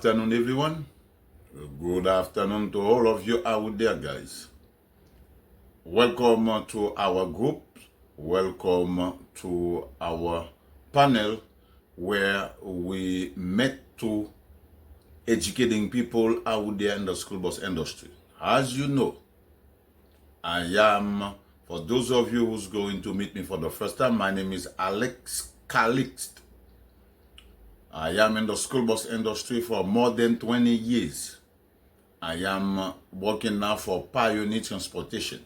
afternoon, everyone. Good afternoon to all of you out there, guys. Welcome to our group. Welcome to our panel where we met to educating people out there in the school bus industry. As you know, I am, for those of you who's going to meet me for the first time, my name is Alex Calixt. I am in the school bus industry for more than 20 years. I am working now for Pioneer Transportation.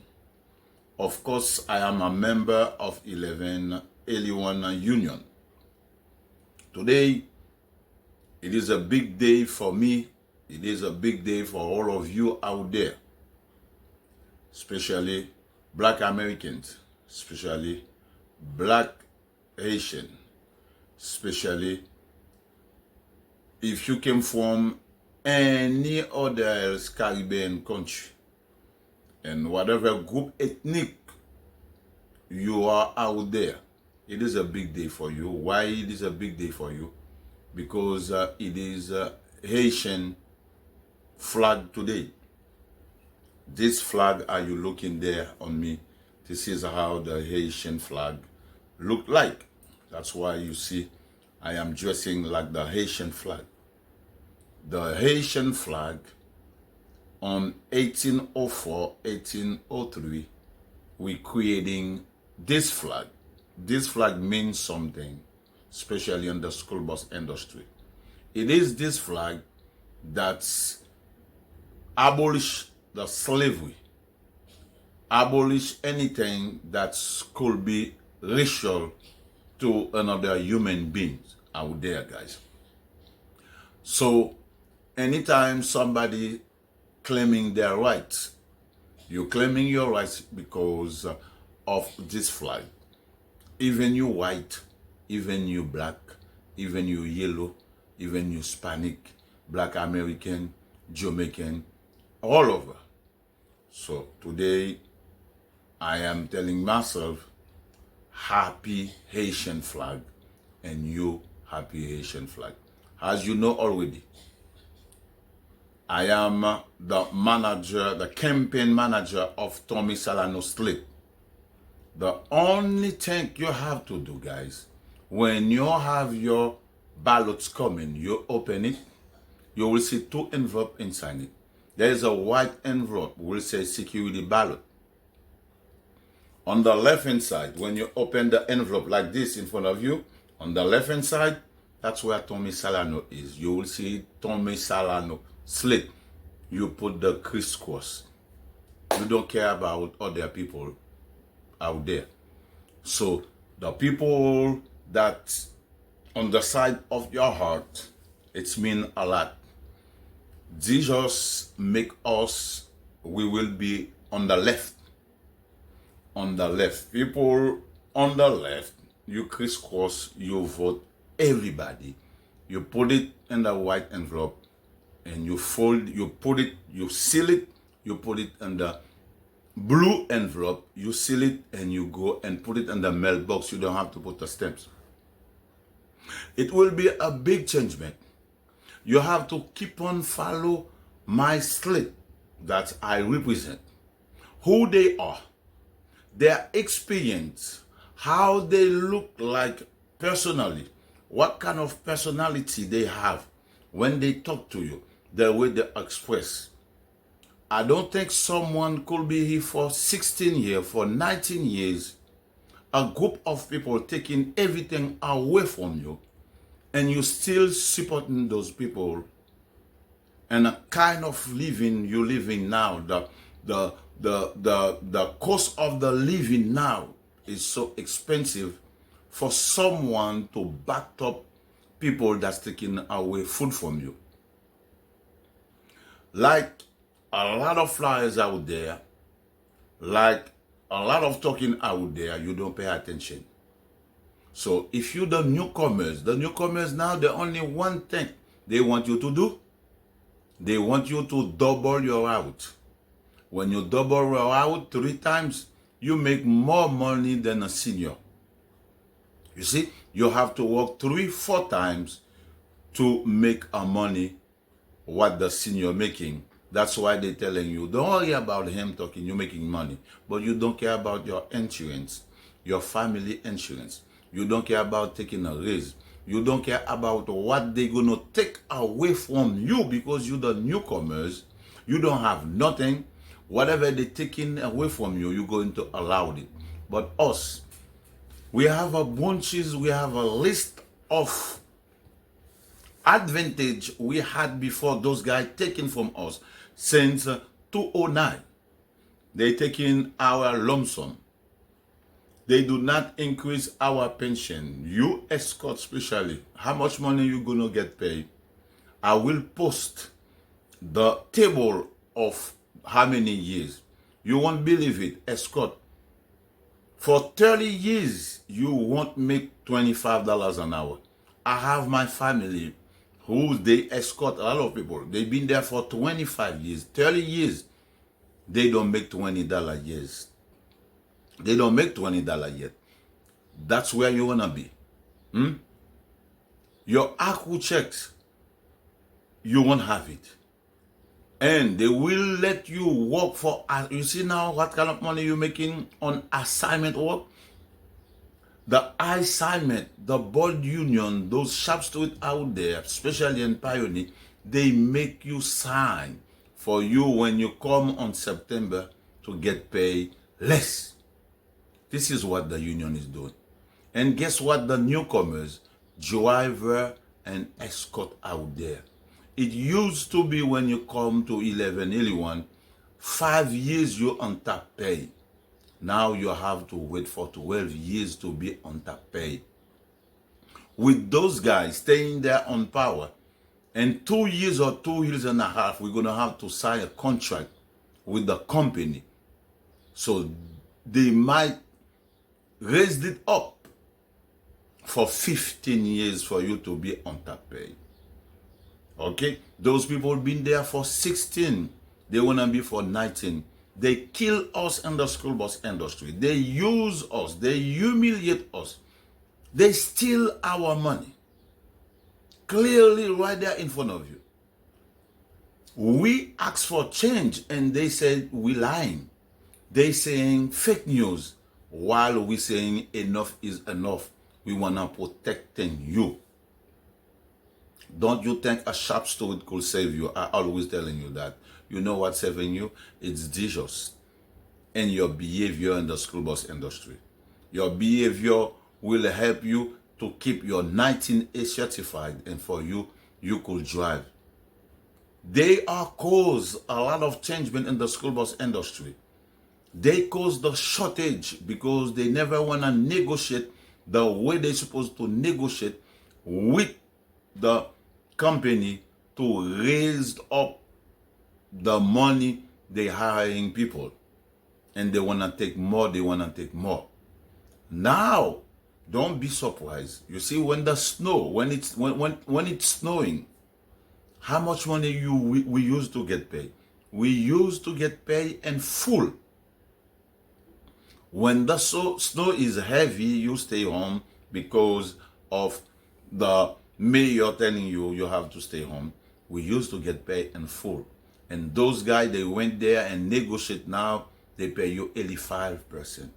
Of course, I am a member of 1181 Union. Today, it is a big day for me. It is a big day for all of you out there, especially Black Americans, especially Black Haitian, especially if you came from any other else Caribbean country and whatever group ethnic you are out there, it is a big day for you. Why it is a big day for you? Because it is Haitian flag today. This flag, are you looking there on me? This is how the Haitian flag look like. That's why you see I am dressing like the Haitian flag. The Haitian flag on 1804, 1803, we're creating this flag. This flag means something, especially in the school bus industry. It is this flag that's abolished the slavery, abolish anything that could be racial to another human being out there, guys. So anytime somebody claiming their rights, you're claiming your rights because of this flag. Even you white, even you black, even you yellow, even you Hispanic, Black American, Jamaican, all over. So today I am telling myself, happy Haitian flag, and you happy Haitian flag. As you know already, I am the manager, the campaign manager of Tommy Salerno Slate. The only thing you have to do, guys, when you have your ballots coming, you open it, you will see two envelopes inside it. There is a white envelope, will say security ballot. On the left hand side, when you open the envelope like this in front of you, on the left hand side, that's where Tommy Salerno is. You will see Tommy Salerno Slate. You put the crisscross. You don't care about other people out there. So the people that on the side of your heart, it's mean a lot. Jesus make us, we will be on the left. On the left. People on the left, you crisscross, you vote everybody. You put it in the white envelope and you fold, you put it, you seal it, you put it in the blue envelope, you seal it and you go and put it in the mailbox. You don't have to put the stamps. It will be a big changement. You have to keep on follow my slate that I represent. Who they are, their experience, how they look like personally, what kind of personality they have when they talk to you, the way they express. I don't think someone could be here for 16 years, for 19 years, a group of people taking everything away from you, and you still supporting those people, and a kind of living you living now, the cost of the living now is so expensive for someone to back up people that's taking away food from you. Like a lot of flyers out there, like a lot of talking out there, you don't pay attention. So if you the newcomers now, the only one thing they want you to do, they want you to double your out. When you double your out 3 times, you make more money than a senior. You see, you have to work 3-4 times to make a money what the senior making. That's why they're telling you, don't worry about him talking, you're making money. But you don't care about your insurance, your family insurance. You don't care about taking a raise. You don't care about what they're going to take away from you because you're the newcomers. You don't have nothing. Whatever they're taking away from you, you're going to allow it. But us, we have a bunches, we have a list of advantage we had before those guys taking from us since 2009. They taking our lump sum. They do not increase our pension. You escort especially, how much money you gonna get paid? I will post the table of how many years. You won't believe it, escort. For 30 years, you won't make $25 an hour. I have my family who they escort a lot of people. They've been there for 25 years, 30 years. They don't make $20 years. They don't make $20 yet. That's where you wanna be. Your ACU checks, you won't have it. And they will let you work for, you see now what kind of money you're making on assignment work? The assignment, the board union, those shop street out there, especially in Pioneer, they make you sign for you when you come on September to get paid less. This is what the union is doing. And guess what? The newcomers, driver and escort out there. It used to be when you come to 1181, 5 years you're on top pay. Now you have to wait for 12 years to be on top pay. With those guys staying there on power, in 2 years or 2 years and a half, we're going to have to sign a contract with the company. So they might raise it up for 15 years for you to be on top pay. Okay? Those people been there for 16. They want to be for 19. They kill us in the school bus industry. They use us. They humiliate us. They steal our money. Clearly right there in front of you. We ask for change and they said we lying. They saying fake news while we saying enough is enough. We want to protecting you. Don't you think a sharp story could save you? I always telling you that. You know what's saving you? It's Jesus and your behavior in the school bus industry. Your behavior will help you to keep your 19A certified, and for you, you could drive. They are cause a lot of changement in the school bus industry. They cause the shortage because they never want to negotiate the way they're supposed to negotiate with the company to raise up the money they hiring people. And they want to take more, they want to take more. Now, don't be surprised. You see, when the snow, when it's snowing, how much money we used to get paid? We used to get paid in full. When the snow is heavy, you stay home because of the mayor telling you you have to stay home. We used to get paid in full. And those guys, they went there and negotiate now, they pay you 85%.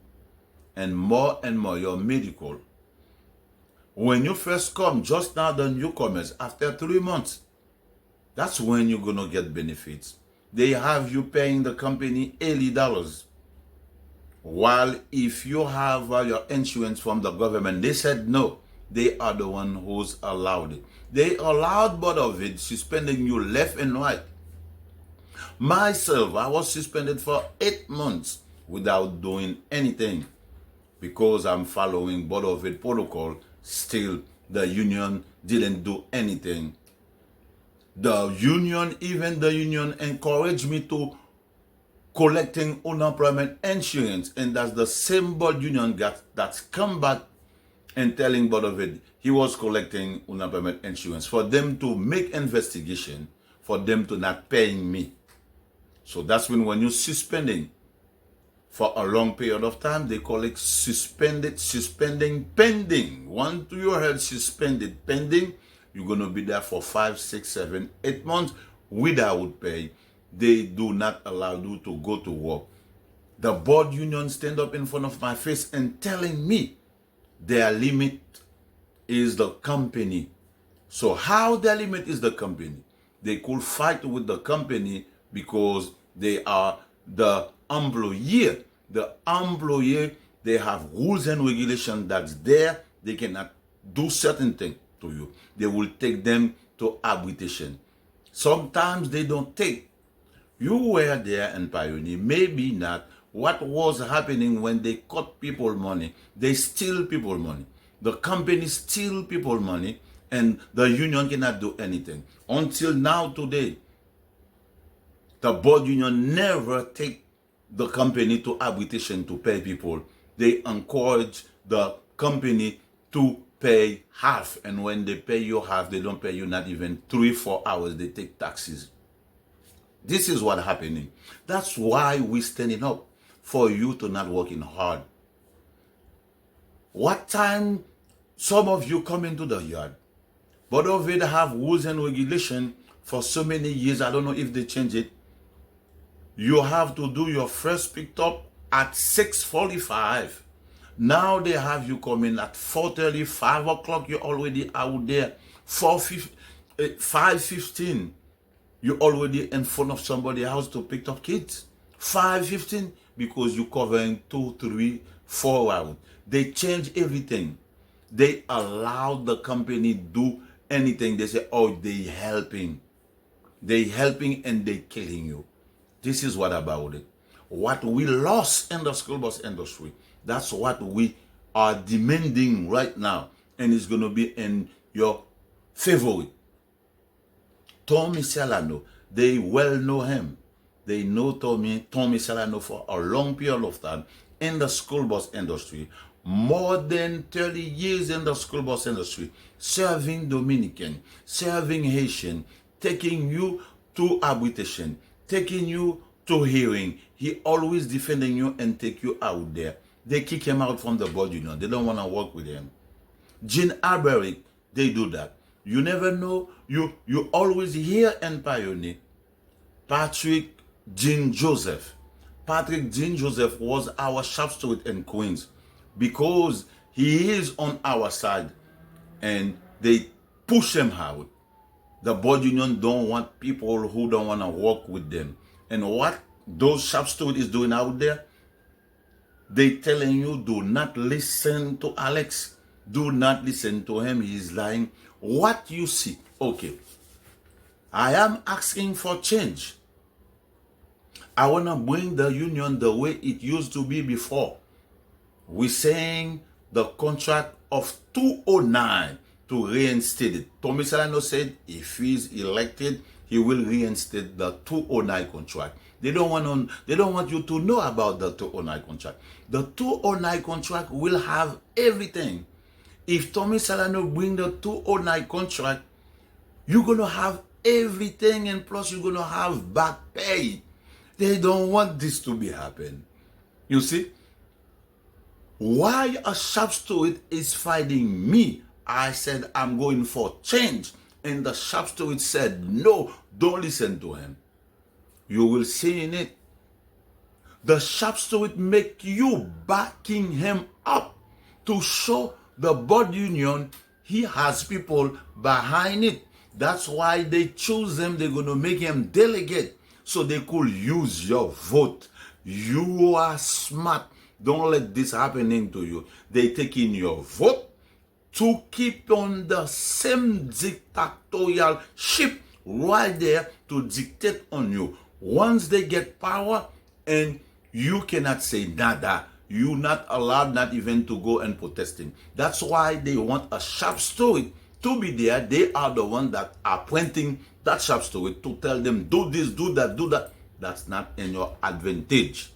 And more, your medical. When you first come, just now the newcomers, after 3 months, that's when you're going to get benefits. They have you paying the company $80. While if you have your insurance from the government, they said no. They are the one who's allowed it. They allowed both of it, suspending you left and right. Myself, I was suspended for 8 months without doing anything because I'm following both of it protocol. Still, the union didn't do anything. Even the union encouraged me to collecting unemployment insurance, and that's the same board union that's come back and telling board of it he was collecting unemployment insurance for them to make investigation, for them to not paying me. So that's when you're suspending for a long period of time, they call it suspending pending. Once you heard suspended pending, you're going to be there for 5, 6, 7, 8 months without pay. They do not allow you to go to work. The board union stand up in front of my face and telling me their limit is the company. So how their limit is the company? They could fight with the company because they are the employer. The employer, they have rules and regulations that's there. They cannot do certain things to you. They will take them to arbitration. Sometimes they don't take. You were there in Pioneer, maybe not. What was happening when they cut people money? They steal people money. The company steal people money, and the union cannot do anything. Until now, today, the board union never take the company to arbitration to pay people. They encourage the company to pay half, and when they pay you half, they don't pay you not even 3-4 hours. They take taxes. This is what happening. That's why we standing up for you to not working hard. What time some of you come into the yard, but of it have rules and regulation for so many years. I don't know if they change it. You have to do your first pick up at 6:45. Now they have you coming at 4:30, 5 o'clock. You're already out there. 5:15. You're already in front of somebody's house to pick up kids. 5:15 because you're covering 2, 3, 4 hours. They change everything. They allow the company do anything. They say, oh, they helping. They helping and they killing you. This is what about it. What we lost in the school bus industry, that's what we are demanding right now. And it's going to be in your favorite. Tommy Salerno, they well know him. They know Tommy Salerno for a long period of time in the school bus industry. More than 30 years in the school bus industry, serving Dominican, serving Haitian, taking you to arbitration, taking you to hearing. He always defending you and take you out there. They kick him out from the board union. They don't want to work with him. Jean Alberic, they do that. You never know. You always hear in Pioneer, Patrick Jean Joseph. Patrick Jean Joseph was our shop steward in Queens because he is on our side and they push him out. The board union don't want people who don't want to work with them. And what those shop steward is doing out there, they telling you, do not listen to Alex. Do not listen to him. He's lying. What you see, okay, I am asking for change. I want to bring the union the way it used to be before. We're saying the contract of 209 to reinstate it. Tommy Salerno said if he's elected, he will reinstate the 209 contract. They don't want you to know about the 209 contract. The 209 contract will have everything. If Tommy Salerno bring the 209 contract, you're going to have everything, and plus you're going to have back pay. They don't want this to be happen. You see? Why a shop steward is fighting me? I said I'm going for change. And the shop steward said, no, don't listen to him. You will see in it. The shop steward make you backing him up to show the board union he has people behind it. That's why they choose him. They're going to make him delegate so they could use your vote. You are smart. Don't let this happening to you. They taking your vote to keep on the same dictatorial ship right there to dictate on you. Once they get power and you cannot say nada, you're not allowed not even to go and protesting. That's why they want a sharp steward to be there. They are the ones that are pointing that sharp steward to tell them, do this, do that, do that. That's not in your advantage.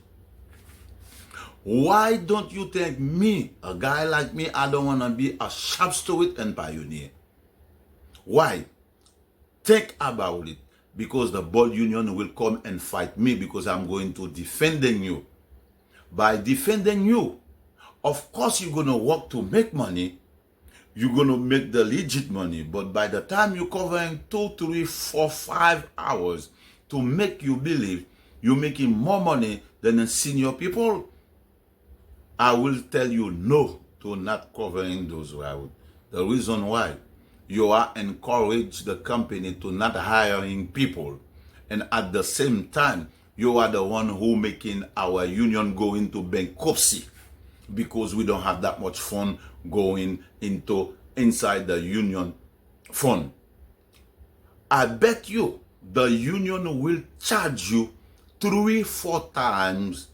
Why don't you think me, a guy like me, I don't want to be a sharp steward and pioneer? Why? Think about it. Because the board union will come and fight me because I'm going to defending you. By defending you, of course you're going to work to make money. you're gonna make the legit money. But by the time you're covering 2, 3, 4, 5 hours to make you believe you're making more money than the senior people, I will tell you no to not covering those routes. The reason why, you are encourage the company to not hiring people, and at the same time, you are the one who making our union go into bankruptcy because we don't have that much fund going into inside the union fund. I bet you the union will charge you 3, 4 times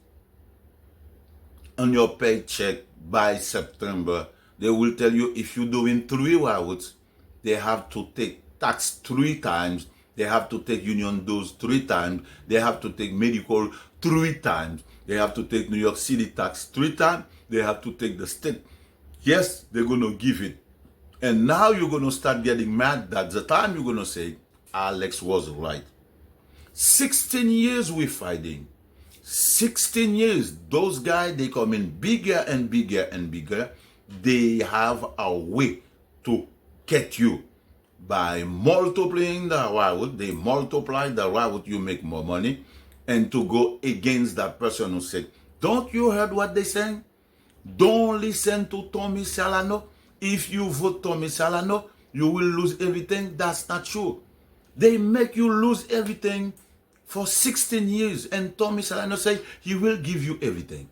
on your paycheck by September. They will tell you if you're doing 3 routes, they have to take tax 3 times. They have to take union dues 3 times. They have to take medical 3 times. They have to take New York City tax 3 times. They have to take the state. Yes, they're going to give it. And now you're going to start getting mad. That's the time you're going to say, Alex was right. 16 years we're fighting. 16 years. Those guys, they come in bigger and bigger and bigger. They have a way to get you. By multiplying the route, they multiply the route, you make more money. And to go against that person who said, don't you heard what they saying? Don't listen to Tommy Salerno. If you vote Tommy Salerno, you will lose everything. That's not true. They make you lose everything for 16 years. And Tommy Salerno say he will give you everything.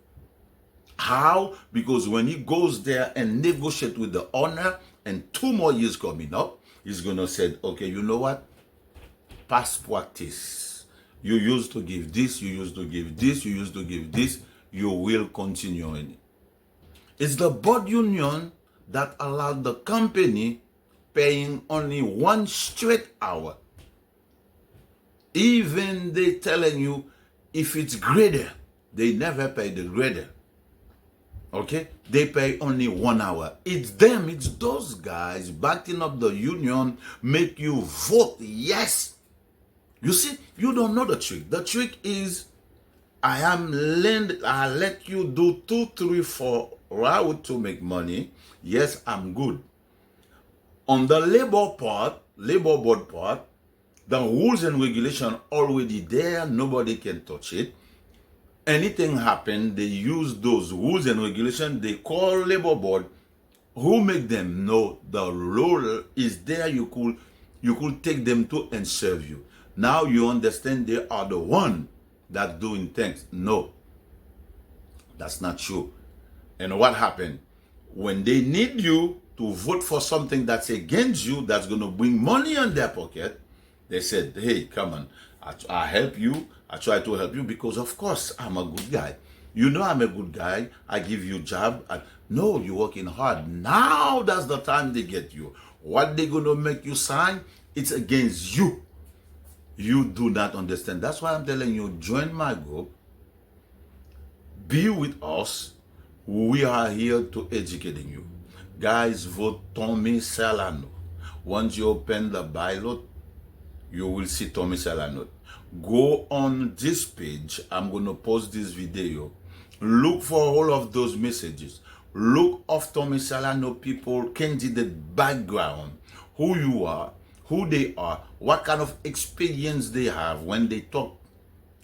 How? Because when he goes there and negotiate with the owner, and 2 more years coming up, he's going to say, okay, you know what? Past practice. You used to give this, you used to give this, you used to give this. You will continue in it. It's the board union that allowed the company paying only 1 straight hour. Even they telling you if it's grader, they never pay the grader. Okay? They pay only 1 hour. It's them, it's those guys backing up the union, make you vote yes. You see, you don't know the trick. The trick is, I let you do 2, 3, 4 route to make money. Yes, I'm good. On the labor board part, the rules and regulation already there. Nobody can touch it. Anything happen, they use those rules and regulations. They call labor board, who make them know the law is there. You could take them to and serve you. Now you understand they are the one that doing things. No, that's not true. And what happened? When they need you to vote for something that's against you, that's going to bring money in their pocket, they said, hey, come on, I help you. I try to help you because, of course, I'm a good guy. You know I'm a good guy. I give you job. No, you're working hard. Now that's the time they get you. What they going to make you sign, it's against you. You do not understand. That's why I'm telling you, join my group. Be with us. We are here to educating you. Guys, vote Tommy Salerno. Once you open the ballot, you will see Tommy Salerno. Go on this page. I'm going to post this video. Look for all of those messages. Look of Tommy Salerno people, candidate background, who you are, who they are, what kind of experience they have when they talk.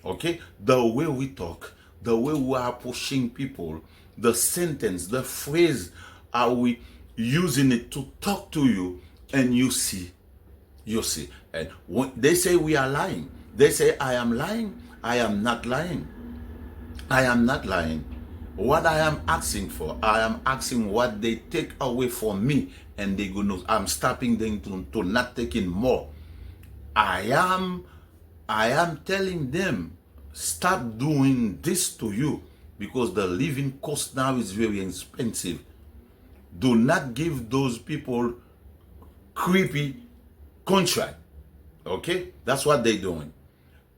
Okay? The way we talk, the way we are pushing people, the sentence, the phrase, are we using it to talk to you, and you see. You see. And when they say we are lying, they say I am lying. I am not lying. I am not lying. What I am asking for, I am asking what they take away from me, and they gonna, I'm stopping them to not taking more. I am telling them, stop doing this to you, because the living cost now is very expensive. Do not give those people creepy contract. Okay? That's what they're doing.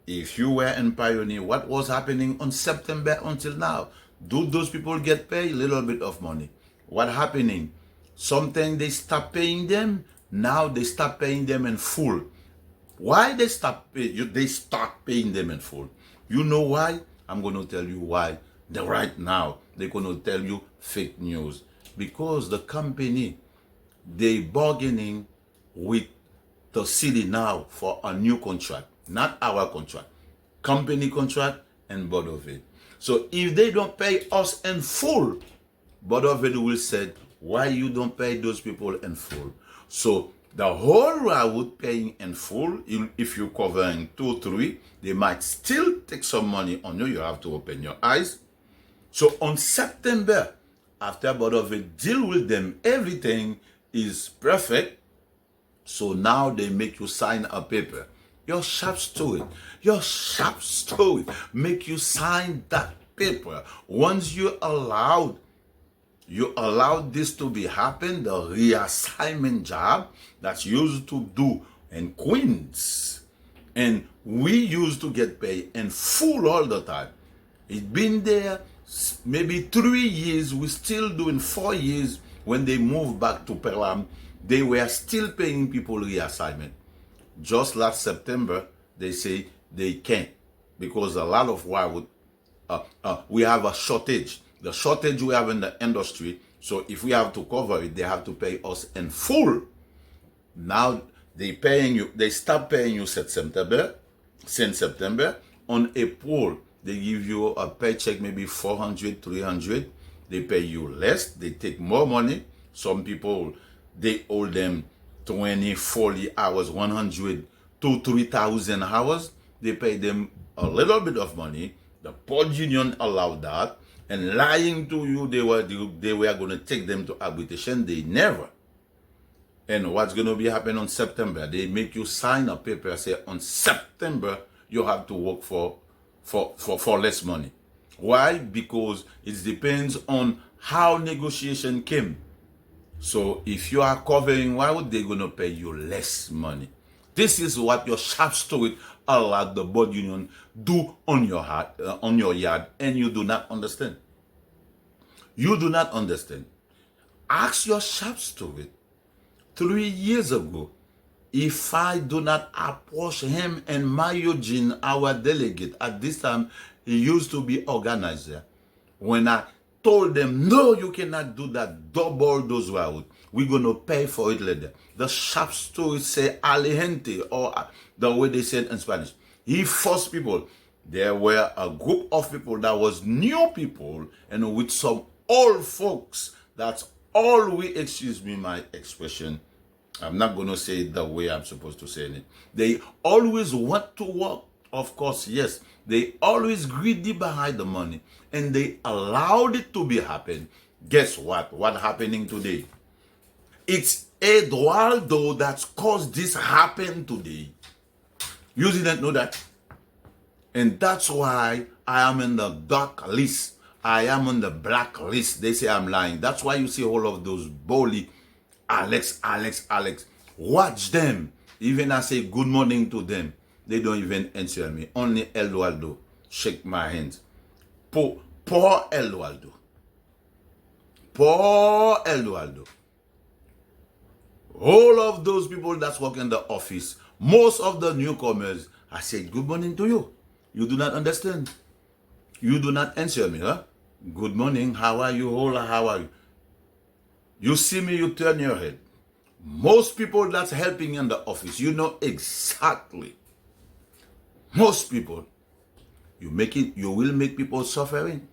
If you were in Pioneer, what was happening on September until now? Do those people get paid a little bit of money? What happening? Something they stop paying them. Now they stop paying them in full. Why they stop paying? They start paying them in full. You know why? I'm going to tell you why. Right now, they're going to tell you fake news. Because the company, they bargaining with the city now for a new contract, not our contract, company contract and Board of It. So if they don't pay us in full, Board of It will say, why you don't pay those people in full? So the whole route paying in full, if you're covering 2, 3, they might still take some money on you. You have to open your eyes. So on September, after Board of It deal with them, everything is perfect. So now they make you sign a paper. Your shop steward, make you sign that paper. Once you allowed this to be happen, the reassignment job that's used to do in Queens. And we used to get paid in full all the time. It's been there maybe 3 years. We still doing 4 years. When they moved back to Pelham, they were still paying people reassignment. Just last September, they say they can't because a lot of wildwood, we have a shortage. The shortage we have in the industry. So if we have to cover it, they have to pay us in full. Now they stop paying you since September. On April, they give you a paycheck, maybe 400, 300. They pay you less. They take more money. Some people, they owe them 20, 40 hours, 100 to 3,000 hours. They pay them a little bit of money. The port union allowed that. And lying to you, they were going to take them to arbitration. They never. And what's going to be happening on September? They make you sign a paper, say on September, you have to work for less money. Why? Because it depends on how negotiation came. So if you are covering, why would they going to pay you less money? This is what your shop steward allowed the board union do on your yard, and you do not understand. You do not understand. Ask your shop steward 3 years ago, if I do not approach him and Eugene, our delegate, at this time, he used to be organizer. When I told them, no, you cannot do that, double those routes. We're going to pay for it later. The shop steward say alejente, or the way they said in Spanish. He forced people. There were a group of people that was new people and with some old folks. That's all we, excuse me my expression. I'm not going to say it the way I'm supposed to say it. They always want to work. Of course, yes. They always greedy behind the money. And they allowed it to be happen. Guess what? What's happening today? It's Eduardo that's caused this happen today. You didn't know that? And that's why I am in the dark list. I am on the black list. They say I'm lying. That's why you see all of those bully Alex. Watch them. Even I say good morning to them, they don't even answer me. Only Eduardo shake my hands. Poor Eduardo. Poor Eduardo. All of those people that's working in the office, most of the newcomers, I say good morning to you. You do not understand. You do not answer me, huh? Good morning. How are you? Hola, how are you? You see me, you turn your head. Most people that's helping in the office, you know exactly. Most people, you will make people suffering.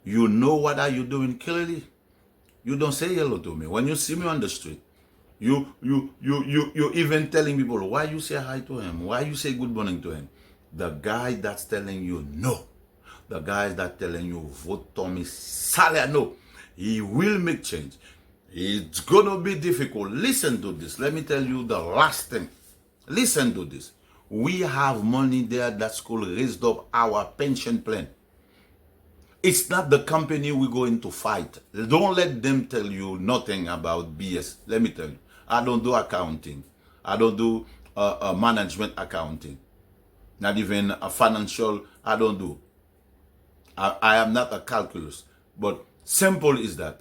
You know what are you doing clearly. You don't say hello to me. When you see me on the street, you even telling people why you say hi to him, why you say good morning to him. The guy that's telling you no, the guy that's telling you vote Tommy Salerno, he will make change. It's gonna be difficult. Listen to this. Let me tell you the last thing. Listen to this. We have money there that's called raised up our pension plan. It's not the company we're going to fight. Don't let them tell you nothing about BS. Let me tell you. I don't do accounting. I don't do management accounting. Not even a financial, I don't do. I am not a calculus. But simple is that.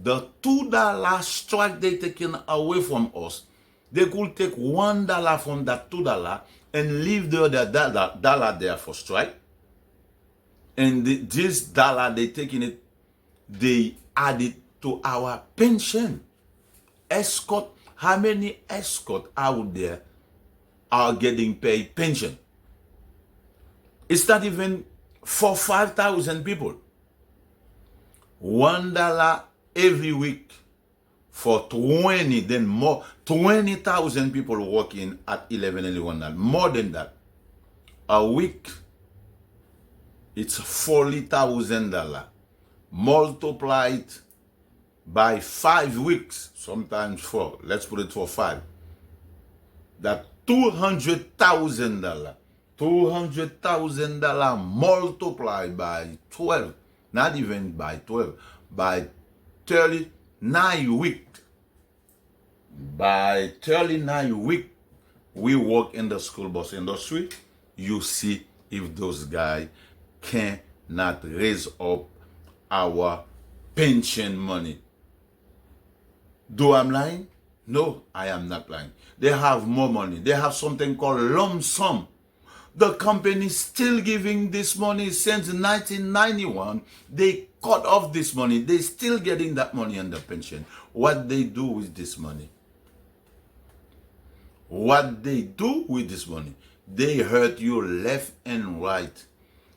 The $2 strike they taken away from us, they could take $1 from that $2 and leave the other dollar there for strike. And this dollar they taking it, they add it to our pension. escort, how many escort out there are getting paid pension? It's not even for 5,000 people. $1 every week for 20, then more, 20,000 people working at 11 more than that. A week, it's $40,000 multiplied by 5 weeks, sometimes 4. Let's put it for 5. That $200,000. $200,000 multiplied by 12. Not even by 12, by 39 weeks. By 39 weeks, we work in the school bus industry. You see if those guys cannot raise up our pension money. Do I'm lying? No, I am not lying. They have more money. They have something called lump sum. The company is still giving this money since 1991. They cut off this money. They still getting that money under pension. What they do with this money? What they do with this money? They hurt you left and right.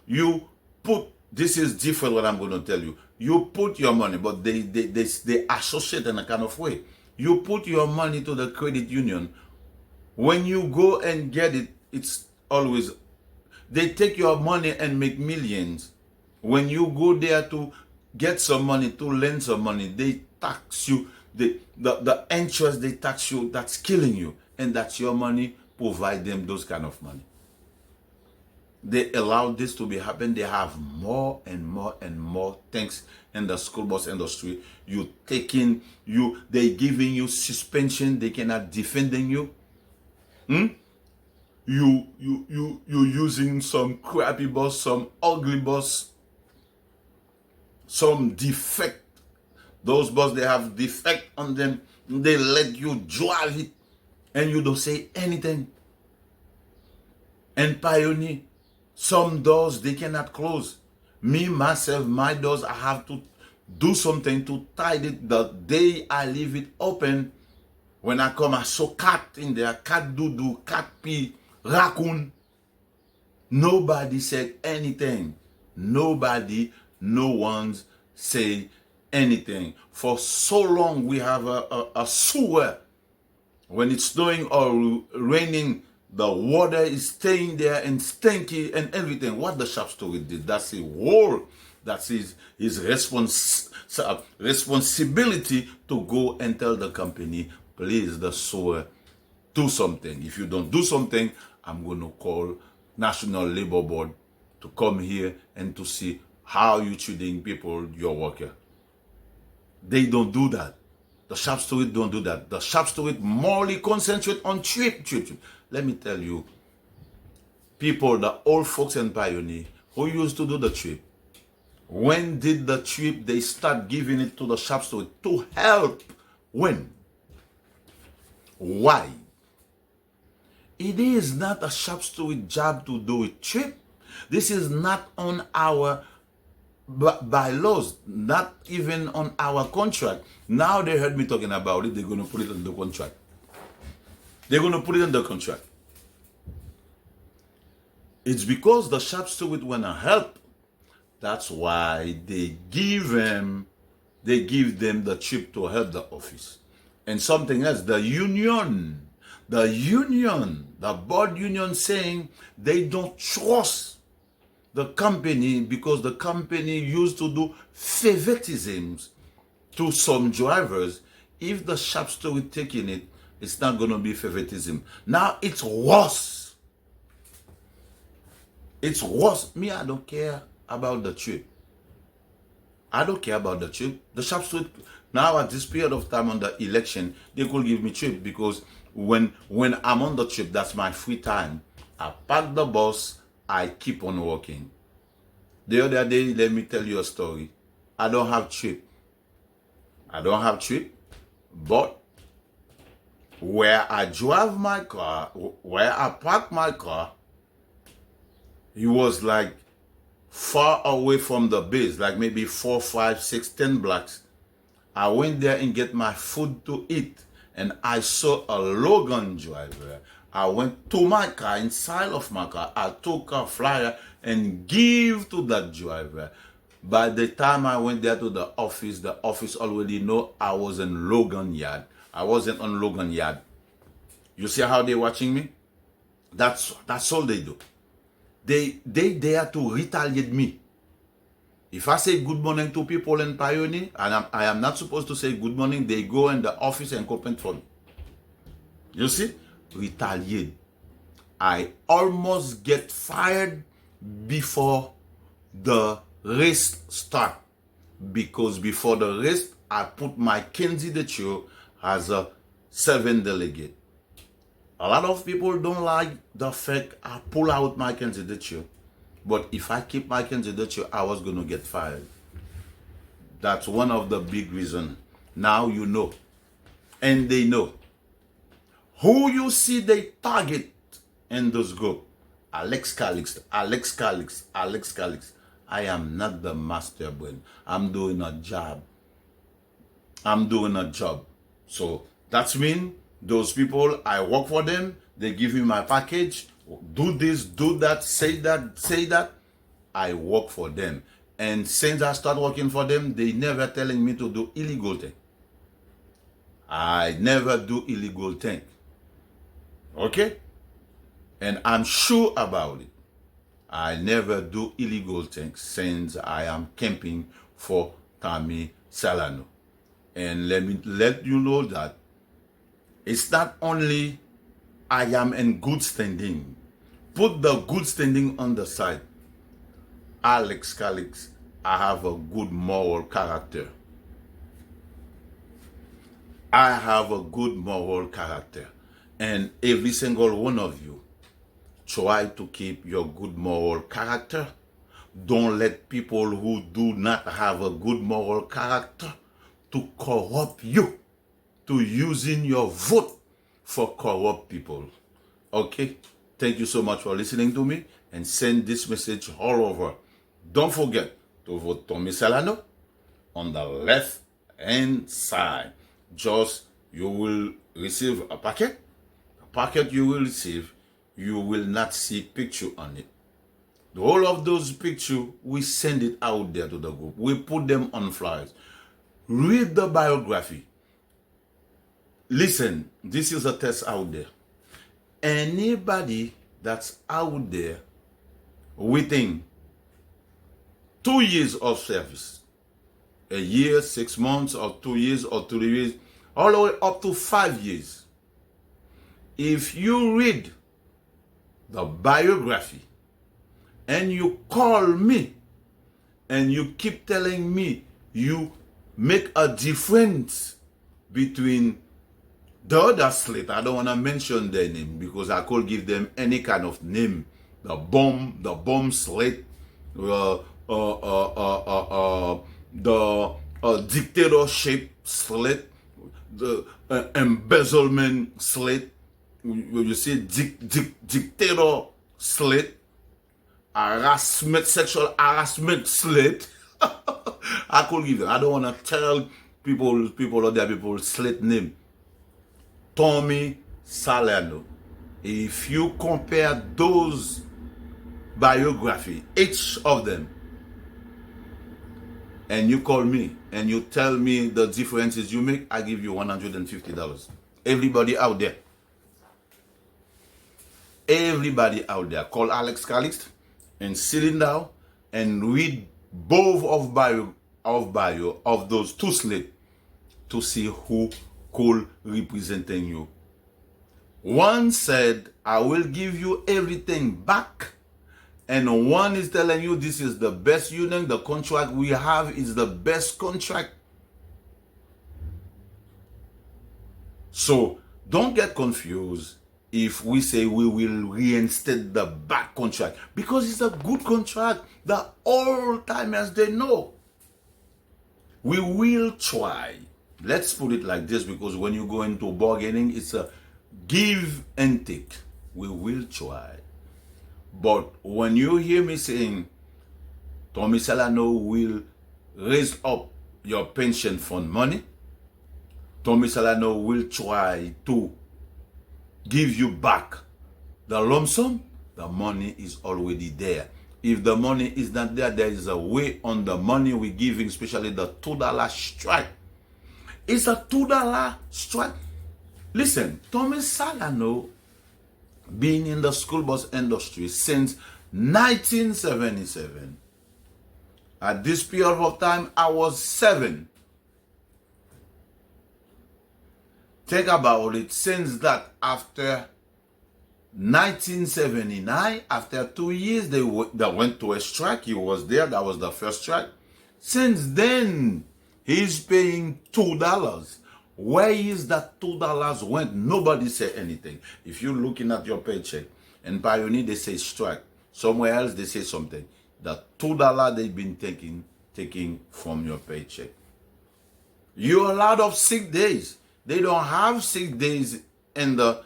You put, this is different what I'm going to tell you. You put your money, but they associate in a kind of way. You put your money to the credit union. When you go and get it, it's always, they take your money and make millions. When you go there to get some money, to lend some money, they tax you. The interest they tax you, that's killing you. And that's your money, provide them those kind of money. They allow this to be happen. They have more and more and more things in the school bus industry. You taking you, they giving you suspension. They cannot defending you. You using some crappy bus, some ugly bus, some defect. Those bus, they have defect on them. They let you drive it, and you don't say anything. And Pioneer, some doors they cannot close. Me, myself, my doors, I have to do something to tidy it. The day I leave it open, when I come, I saw cat in there, cat doo-doo, cat pee, raccoon. Nobody said anything. Nobody, no one's say anything. For so long, we have a sewer. When it's snowing or raining, the water is staying there and stinky and everything. What the shop steward did, that's a whole, that's his responsibility to go and tell the company, please, the sewer, do something. If you don't do something, I'm going to call National Labor Board to come here and to see how you treating people, your worker. They don't do that. The shop steward don't do that. The shop steward morely concentrate on trip. Let me tell you, people, the old folks in Pioneer who used to do the trip, when did the trip they start giving it to the shop steward to help? When? Why? It is not a shop steward job to do a trip. This is not on our bylaws, not even on our contract. Now they heard me talking about it, they're going to put it on the contract. They're going to put it in the contract. It's because the shop steward want to help. That's why they give them the trip to help the office. And something else, the board union saying they don't trust the company because the company used to do favoritisms to some drivers. If the shop steward taking it, it's not going to be favoritism. Now it's worse. It's worse. Me, I don't care about the trip. I don't care about the trip. The shop steward, now at this period of time on the election, they could give me trip because when I'm on the trip, that's my free time. I park the bus, I keep on working. The other day, let me tell you a story. I don't have trip. But where I drive my car, where I park my car, it was like far away from the base, like maybe 4, 5, 6, 10 blocks. I went there and get my food to eat, and I saw a Logan driver. I went to my car, inside of my car, I took a flyer and give to that driver. By the time I went there to the office already know I was in Logan Yard. I wasn't on Logan Yard. You see how they watching me? That's all they do. They dare to retaliate me. If I say good morning to people in Pioneer, and I am not supposed to say good morning, they go in the office and complain for me. You see? Retaliate. I almost get fired before the race start. Because before the race, I put my candidature as a 7 delegate. A lot of people don't like the fact I pull out my candidature. But if I keep my candidature, I was going to get fired. That's one of the big reasons. Now you know. And they know. Who you see they target in those group? Alex Calix. I am not the master brain. I'm doing a job. So that's mean those people, I work for them. They give me my package. Do this, do that, say that. I work for them. And since I start working for them, they never telling me to do illegal thing. I never do illegal thing. Okay? And I'm sure about it. I never do illegal things since I am camping for Tommy Salerno. And let me let you know that it's not only I am in good standing. Put the good standing on the side. Alex Calix, I have a good moral character. I have a good moral character. And every single one of you, try to keep your good moral character. Don't let people who do not have a good moral character to corrupt you, to using your vote for corrupt people. Okay? Thank you so much for listening to me, and send this message all over. Don't forget to vote Tommy Salerno on the left hand side. Just you will receive a packet. The packet you will receive, you will not see picture on it. All of those pictures, we send it out there to the group. We put them on flyers. Read the biography. Listen, this is a test out there. Anybody that's out there within 2 years of service, a year, 6 months, or 2 years, or 3 years, all the way up to 5 years, if you read the biography and you call me and you keep telling me you make a difference between the other slate, I don't want to mention their name because I could give them any kind of name. The bomb slate, the dictatorship slate, the embezzlement slate. You see, dictator slate, sexual harassment slate. I could give them. I don't want to tell people other people slate name. Tommy Salerno. If you compare those biography, each of them, and you call me and you tell me the differences you make, I give you $150. Everybody out there, call Alex Calix and sit down and read both of bio of those two slates to see who could representing you. One said, I will give you everything back. And one is telling you this is the best union, the contract we have is the best contract. So don't get confused if we say we will reinstate the back contract, because it's a good contract. The old timers, they know. We will try. Let's put it like this, because when you go into bargaining, it's a give and take. We will try. But when you hear me saying Tommy Salerno will raise up your pension fund money. Tommy Salerno will try to give you back the lump sum. The money is already there. If the money is not there, there is a way on the money we're giving, especially the $2 strike. It's a $2 strike. Listen, Tommy Salerno been in the school bus industry since 1977. At this period of time, I was 7. Think about it. Since that, after 1979, after 2 years, they went to a strike. He was there. That was the first strike. Since then, he's paying $2. Where is that $2 went? Nobody said anything. If you're looking at your paycheck, and Pioneer, they say strike. Somewhere else, they say something. The $2 they've been taking from your paycheck. You're allowed of sick days. They don't have sick days in those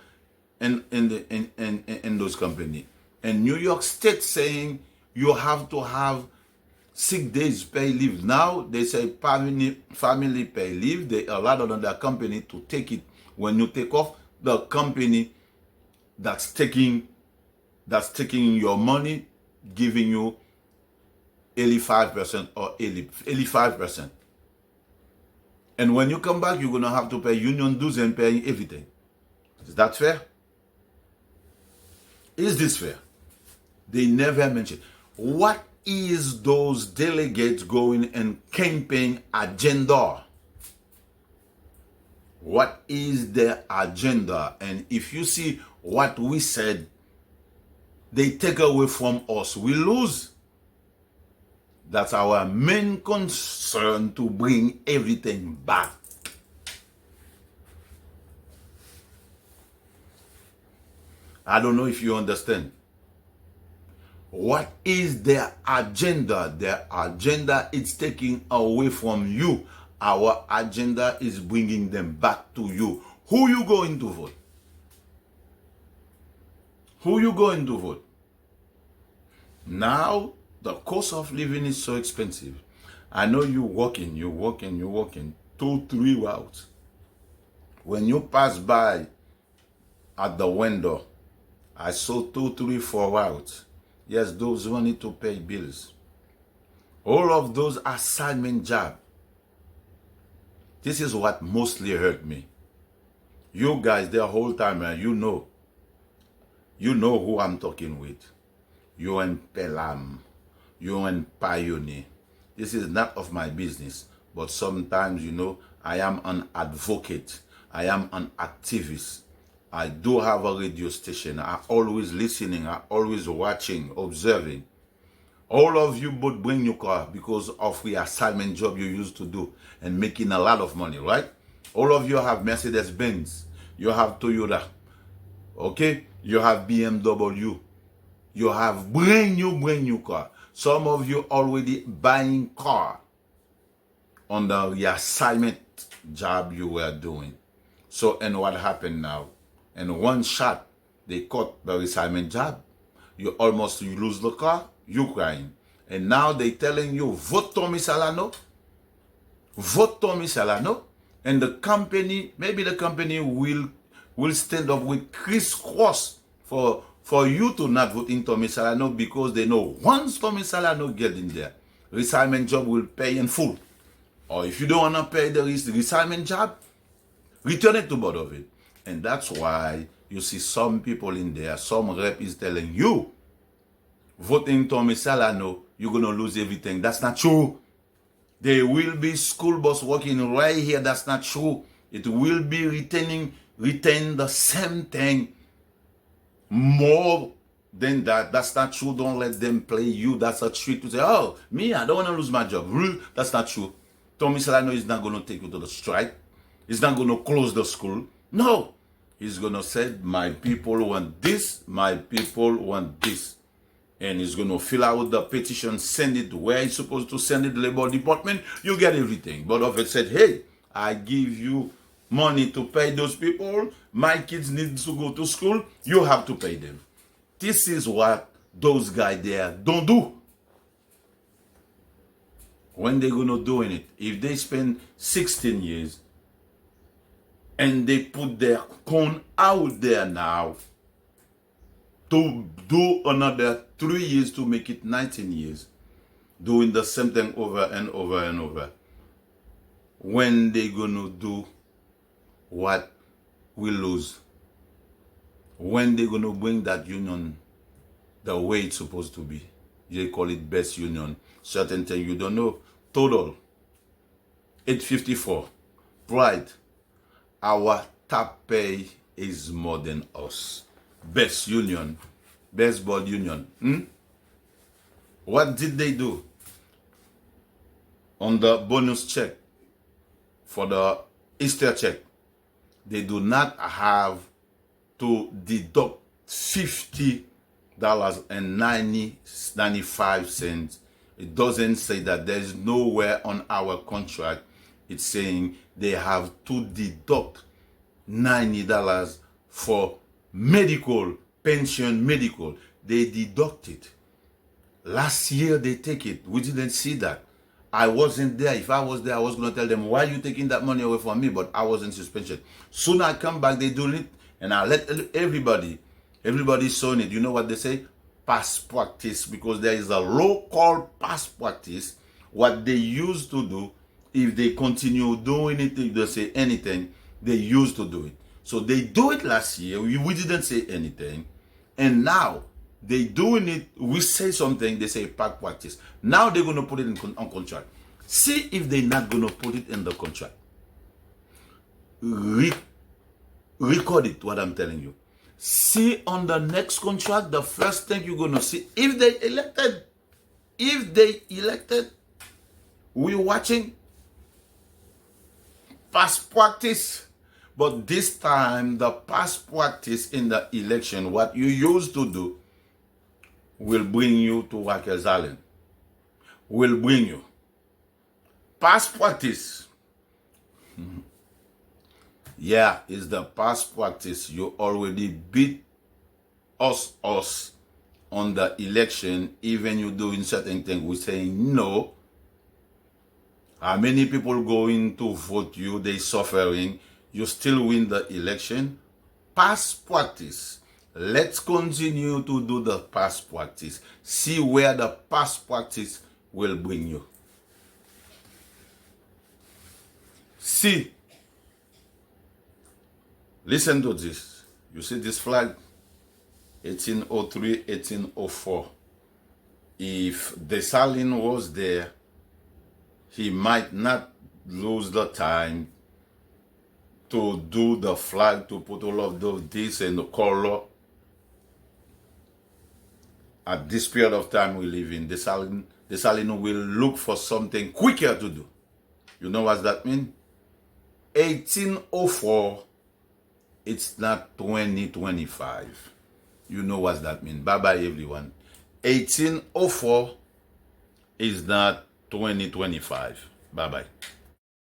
companies. And New York State saying you have to have sick days pay leave. Now they say family pay leave. They allow another company to take it. When you take off, the company that's taking your money, giving you 85% or 85%. And when you come back, you're going to have to pay union dues and pay everything. Is that fair? Is this fair? They never mention. What is those delegates going and campaign agenda? What is their agenda? And if you see what we said, they take away from us, we lose. That's our main concern, to bring everything back. I don't know if you understand. What is their agenda? Their agenda is taking away from you. Our agenda is bringing them back to you. Who you going to vote? Who you going to vote? Now, the cost of living is so expensive. I know you're walking 2-3 routes. When you pass by at the window, I saw 2-3-4 routes. Yes, those who need to pay bills. All of those assignment jobs. This is what mostly hurt me. You guys, the whole time, you know who I'm talking with. You and Pelam. You and Pioneer. This is not of my business, but sometimes, I am an advocate. I am an activist. I do have a radio station. I'm always listening. I'm always watching, observing. All of you both bring your car because of the assignment job you used to do and making a lot of money, right? All of you have Mercedes-Benz. You have Toyota. Okay? You have BMW. You have brand new car. Some of you already buying car on the assignment job you were doing. So, and what happened now? In one shot, they cut the assignment job. You lose the car, you crying. And now they telling you, vote Tommy Salerno. Vote Tommy Salerno. And the company, maybe the company will stand up with crisscross for you to not vote in Tommy Salerno, because they know once Tommy Salerno get in there, retirement job will pay in full. Or if you don't want to pay the retirement job, return it to both of it. And that's why you see some people in there, some rep is telling you, voting Tommy Salerno, you're going to lose everything. That's not true. There will be school bus working right here. That's not true. It will be retain the same thing. More than that, that's not true. Don't let them play you. That's a trick to say, oh, me, I don't want to lose my job. That's not true. Tommy Salerno is not going to take you to the strike. He's not going to close the school. No. He's going to say, my people want this, my people want this. And he's going to fill out the petition, send it where he's supposed to send it, Labor Department. You get everything. But if it said, hey, I give you money to pay those people, my kids need to go to school, you have to pay them. This is what those guys there don't do. When they gonna doing it? If they spend 16 years and they put their cone out there now to do another 3 years to make it 19 years, doing the same thing over and over and over, when they gonna do what we lose? When they gonna bring that union the way it's supposed to be? They call it best union. Certain thing you don't know. Total 854. Pride. Our top pay is more than us. Best union. Baseball union. What did they do? On the bonus check for the Easter check, they do not have to deduct $50.95. It doesn't say that. There's nowhere on our contract it's saying they have to deduct $90 for medical, pension medical. They deduct it. Last year they take it. We didn't see that. I wasn't there. If I was there, I was going to tell them, why are you taking that money away from me? But I was in suspension. Soon I come back, they do it, and I let everybody showing it. You know what they say? Past practice, because there is a law called past practice. What they used to do, if they continue doing it, if they say anything, they used to do it. So they do it last year. We didn't say anything. And now they doing it. We say something, they say past practice. Now they're going to put it on contract. See if they're not going to put it in the contract. Record it, what I'm telling you. See on the next contract, the first thing you're going to see, if they elected, we're watching past practice. But this time, the past practice in the election, what you used to do, will bring you to Rikers Island. Will bring you. Past practice. Yeah, it's the past practice. You already beat us on the election. Even you doing certain things, we're saying no. How many people going to vote you? They suffering. You still win the election. Past practice. Let's continue to do the past practice. See where the past practice will bring you. See. Listen to this. You see this flag? 1803, 1804. If Dessalines was there, he might not lose the time to do the flag, to put all of this and the color. At this period of time we live in, Dessalines will look for something quicker to do. You know what that means? 1804, it's not 2025. You know what that means. Bye-bye, everyone. 1804 is not 2025. Bye-bye.